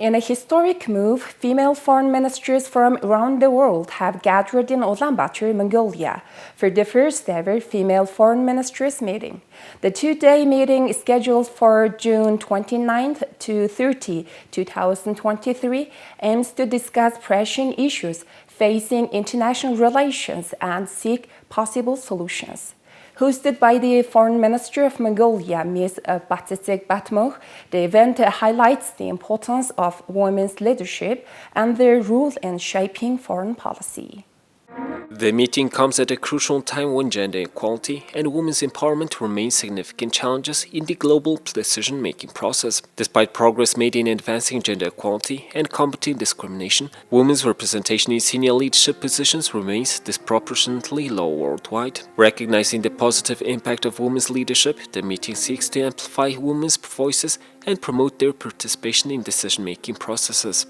In a historic move, female foreign ministers from around the world have gathered in Ulaanbaatar, Mongolia, for the first ever female foreign ministers meeting. The two-day meeting is scheduled for June 29 to 30, 2023, aims to discuss pressing issues facing international relations and seek possible solutions. Hosted by the Foreign Minister of Mongolia, Ms. Batmoch, the event highlights the importance of women's leadership and their role in shaping foreign policy. The meeting comes at a crucial time when gender equality and women's empowerment remain significant challenges in the global decision-making process. Despite progress made in advancing gender equality and combating discrimination, women's representation in senior leadership positions remains disproportionately low worldwide. Recognizing the positive impact of women's leadership, the meeting seeks to amplify women's voices and promote their participation in decision-making processes.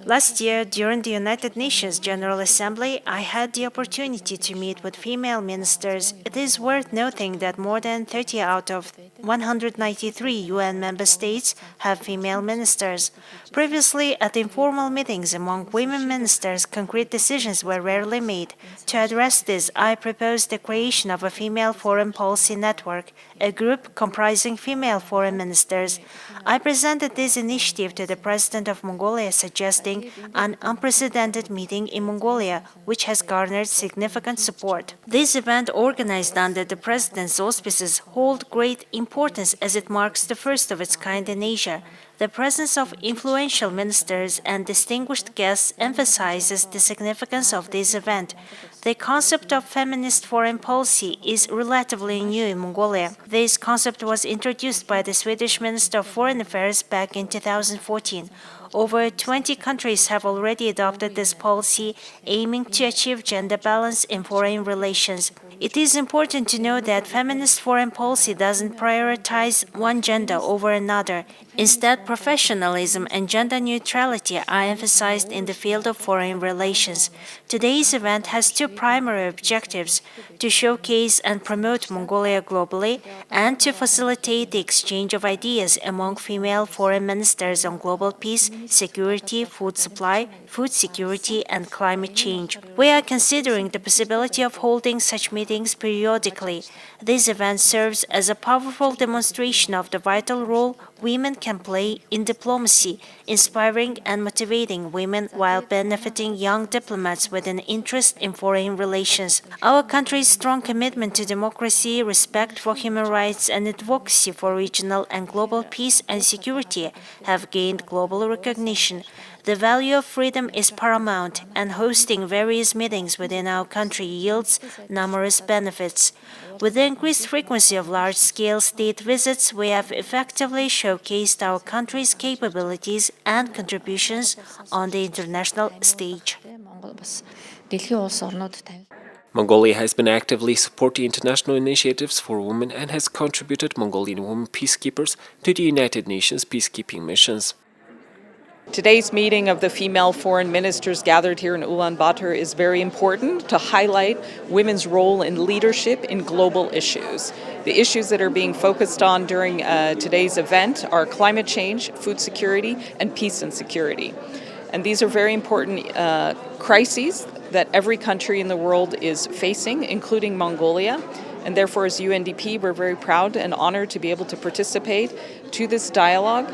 Last year, during the United Nations General Assembly, I had the opportunity to meet with female ministers. It is worth noting that more than 30 out of 193 UN member states have female ministers. Previously, at informal meetings among women ministers, concrete decisions were rarely made. To address this, I proposed the creation of a female foreign policy network, a group comprising female foreign ministers. I presented this initiative to the President of Mongolia, suggesting an unprecedented meeting in Mongolia, which has garnered significant support. This event, organized under the President's auspices, holds great importance as it marks the first of its kind in Asia. The presence of influential ministers and distinguished guests emphasizes the significance of this event. The concept of feminist foreign policy is relatively new in Mongolia. This concept was introduced by the Swedish Minister of Foreign Affairs back in 2014. Over 20 countries have already adopted this policy, aiming to achieve gender balance in foreign relations. It is important to note that feminist foreign policy doesn't prioritize one gender over another. Instead, professionalism and gender neutrality are emphasized in the field of foreign relations. Today's event has two primary objectives: to showcase and promote Mongolia globally, and to facilitate the exchange of ideas among female foreign ministers on global peace, security, food supply, food security, and climate change. We are considering the possibility of holding such meetings periodically. This event serves as a powerful demonstration of the vital role women can play in diplomacy, inspiring and motivating women while benefiting young diplomats with an interest in foreign relations. Our country's strong commitment to democracy, respect for human rights, and advocacy for regional and global peace and security have gained global recognition. The value of freedom is paramount, and hosting various meetings within our country yields numerous benefits. With the increased frequency of large-scale state visits, we have effectively showcased our country's capabilities and contributions on the international stage. Mongolia has been actively supporting international initiatives for women and has contributed Mongolian women peacekeepers to the United Nations peacekeeping missions. Today's meeting of the female foreign ministers gathered here in Ulaanbaatar is very important to highlight women's role in leadership in global issues. The issues that are being focused on during today's event are climate change, food security, and peace and security. And these are very important crises that every country in the world is facing, including Mongolia. And therefore, as UNDP, we're very proud and honored to be able to participate to this dialogue.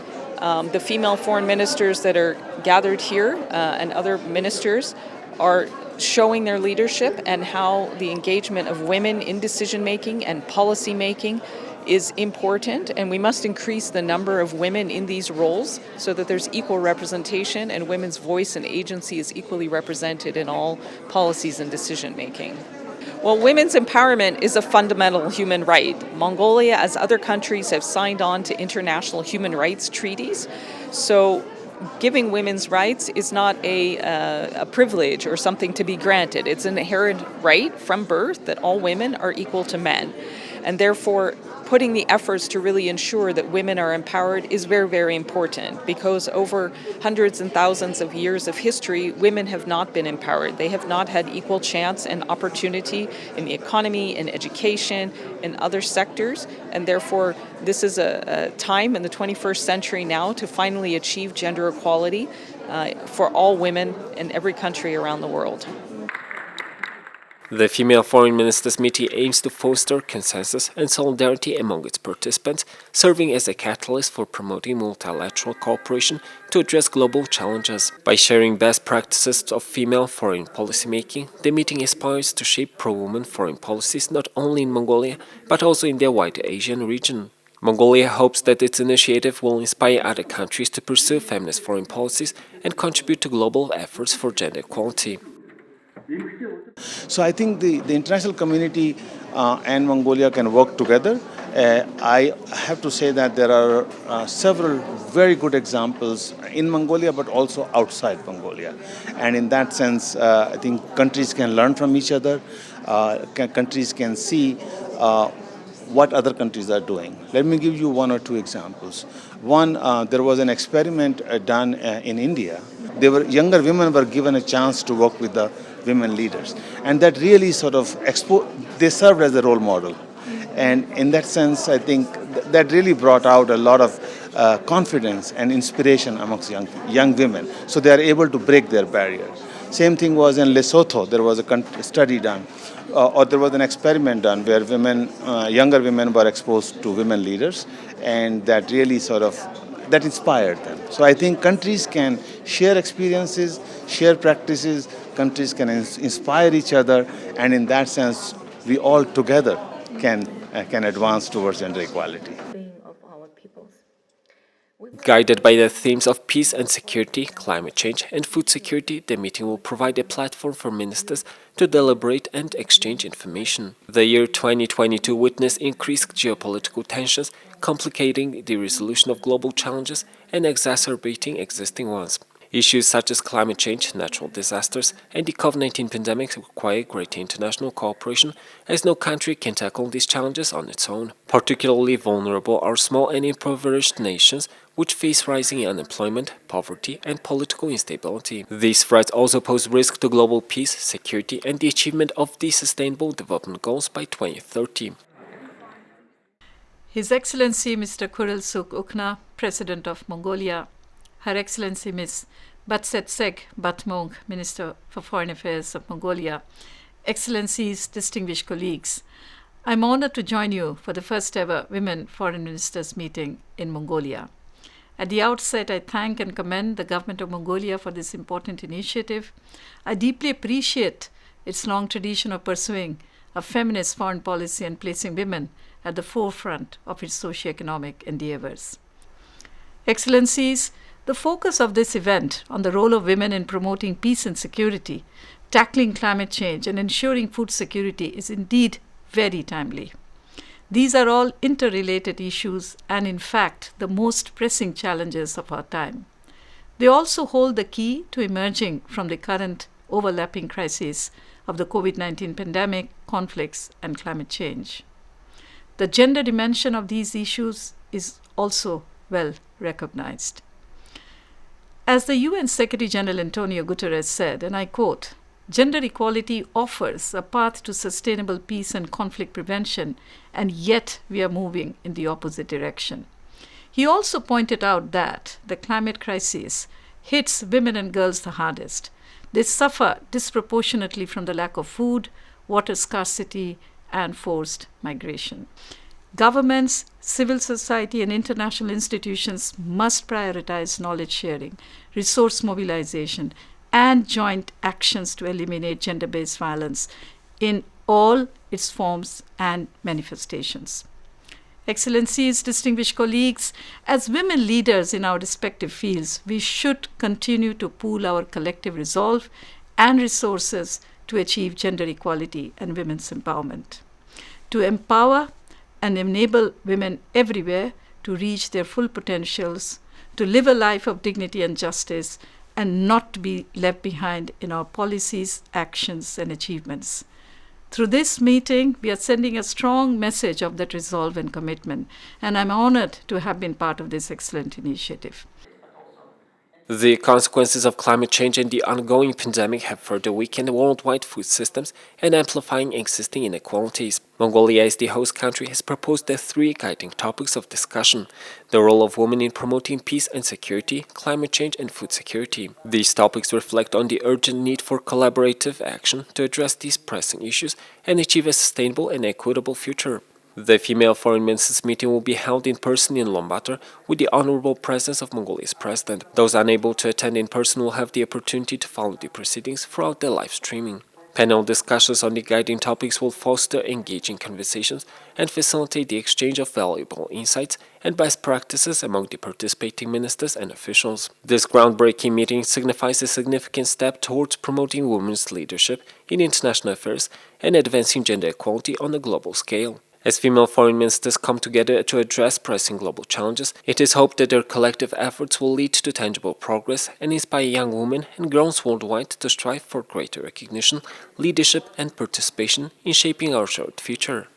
The female foreign ministers that are gathered here and other ministers are showing their leadership and how the engagement of women in decision-making and policy-making is important, and we must increase the number of women in these roles so that there's equal representation and women's voice and agency is equally represented in all policies and decision-making. Well, women's empowerment is a fundamental human right. Mongolia, as other countries, have signed on to international human rights treaties. So giving women's rights is not a privilege or something to be granted. It's an inherent right from birth that all women are equal to men. And therefore, putting the efforts to really ensure that women are empowered is very, very important, because over hundreds and thousands of years of history, women have not been empowered. They have not had equal chance and opportunity in the economy, in education, in other sectors, and therefore this is a time in the 21st century now to finally achieve gender equality for all women in every country around the world. The Female Foreign Ministers meeting aims to foster consensus and solidarity among its participants, serving as a catalyst for promoting multilateral cooperation to address global challenges. By sharing best practices of female foreign policymaking, the meeting aspires to shape pro-women foreign policies not only in Mongolia, but also in the wider Asian region. Mongolia hopes that its initiative will inspire other countries to pursue feminist foreign policies and contribute to global efforts for gender equality. So I think the international community and Mongolia can work together. I have to say that there are several very good examples in Mongolia, but also outside Mongolia. And in that sense, I think countries can learn from each other. Countries can see what other countries are doing. Let me give you one or two examples. One, there was an experiment done in India. Younger women were given a chance to work with the women leaders, and that really sort of they served as a role model. And in that sense, I think that really brought out a lot of confidence and inspiration amongst young women, so they are able to break their barrier. Same thing was in Lesotho. There was a study done, or there was an experiment done where younger women were exposed to women leaders, and that really that inspired them. So I think countries can share experiences, share practices, countries can inspire each other, and in that sense, we all together can advance towards gender equality. Guided by the themes of peace and security, climate change, and food security, the meeting will provide a platform for ministers to deliberate and exchange information. The year 2022 witnessed increased geopolitical tensions, complicating the resolution of global challenges and exacerbating existing ones. Issues such as climate change, natural disasters, and the COVID-19 pandemic require greater international cooperation, as no country can tackle these challenges on its own. Particularly vulnerable are small and impoverished nations, which face rising unemployment, poverty, and political instability. These threats also pose risk to global peace, security, and the achievement of the Sustainable Development Goals by 2030. His Excellency Mr. Khurelsukh Ukna, President of Mongolia, Her Excellency Ms. Batsetseg Batmong, Minister for Foreign Affairs of Mongolia, Excellencies, distinguished colleagues, I'm honored to join you for the first ever Women Foreign Ministers meeting in Mongolia. At the outset, I thank and commend the Government of Mongolia for this important initiative. I deeply appreciate its long tradition of pursuing a feminist foreign policy and placing women at the forefront of its socio-economic endeavors. Excellencies, the focus of this event on the role of women in promoting peace and security, tackling climate change, and ensuring food security is indeed very timely. These are all interrelated issues and, in fact, the most pressing challenges of our time. They also hold the key to emerging from the current overlapping crises of the COVID-19 pandemic, conflicts, and climate change. The gender dimension of these issues is also well recognized. As the UN Secretary General Antonio Guterres said, and I quote, "Gender equality offers a path to sustainable peace and conflict prevention, and yet we are moving in the opposite direction." He also pointed out that the climate crisis hits women and girls the hardest. They suffer disproportionately from the lack of food, water scarcity, and forced migration. Governments, civil society, and international institutions must prioritize knowledge sharing, resource mobilization, and joint actions to eliminate gender-based violence in all its forms and manifestations. Excellencies, distinguished colleagues, as women leaders in our respective fields, we should continue to pool our collective resolve and resources to achieve gender equality and women's empowerment, to empower and enable women everywhere to reach their full potentials, to live a life of dignity and justice, and not to be left behind in our policies, actions, and achievements. Through this meeting, we are sending a strong message of that resolve and commitment, and I'm honored to have been part of this excellent initiative. The consequences of climate change and the ongoing pandemic have further weakened worldwide food systems and amplifying existing inequalities. Mongolia, as the host country, has proposed the 3 guiding topics of discussion: the role of women in promoting peace and security, climate change, and food security. These topics reflect on the urgent need for collaborative action to address these pressing issues and achieve a sustainable and equitable future. The female foreign ministers meeting will be held in person in Ulaanbaatar with the honorable presence of Mongolia's president. Those unable to attend in person will have the opportunity to follow the proceedings throughout the live streaming. Panel discussions on the guiding topics will foster engaging conversations and facilitate the exchange of valuable insights and best practices among the participating ministers and officials. This groundbreaking meeting signifies a significant step towards promoting women's leadership in international affairs and advancing gender equality on a global scale. As female foreign ministers come together to address pressing global challenges, it is hoped that their collective efforts will lead to tangible progress and inspire young women and girls worldwide to strive for greater recognition, leadership, and participation in shaping our shared future.